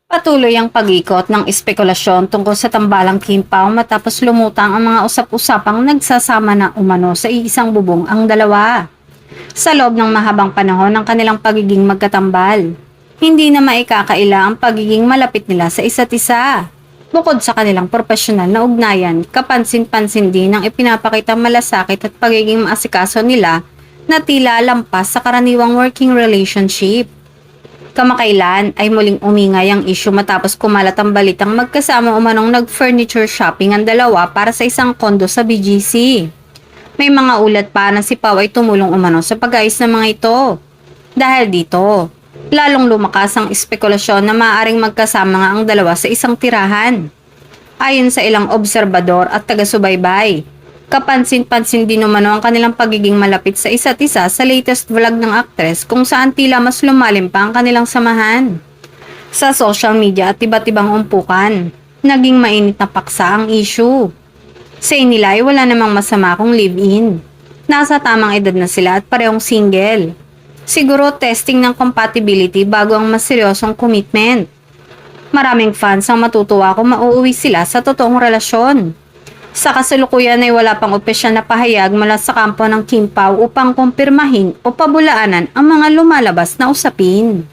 Patuloy ang pag-ikot ng espekulasyon tungkol sa tambalang Kim Pao matapos lumutang ang mga usap-usapang nagsasama na umano sa iisang bubong ang dalawa. Sa loob ng mahabang panahon ng kanilang pagiging magkatambal, hindi na maikakaila ang pagiging malapit nila sa isa't isa. Bukod sa kanilang profesional na ugnayan, kapansin-pansin din ang ipinapakitang malasakit at pagiging maasikaso nila na tila lampas sa karaniwang working relationship. Kamakailan ay muling umingay ang issue matapos kumalat ang balitang magkasama umanong nag-furniture shopping ang dalawa para sa isang kondo sa BGC. May mga ulat pa na si Pao ay tumulong umano sa pag-ayos ng mga ito. Dahil dito, lalong lumakas ang espekulasyon na maaaring magkasama nga ang dalawa sa isang tirahan. Ayon sa ilang obserbador at taga-subaybay, kapansin-pansin din umano ang kanilang pagiging malapit sa isa't isa sa latest vlog ng aktres kung saan tila mas lumalim pa ang kanilang samahan. Sa social media at iba't ibang umpukan, naging mainit na paksa ang issue. Sa inila ay wala namang masama kung live-in. Nasa tamang edad na sila at parehong single. Siguro testing ng compatibility bago ang mas seryosong commitment. Maraming fans ang matutuwa kung mauuwi sila sa totoong relasyon. Sa kasalukuyan ay wala pang opisyal na pahayag mula sa kampo ng Kim Pao upang kumpirmahin o pabulaanan ang mga lumalabas na usapin.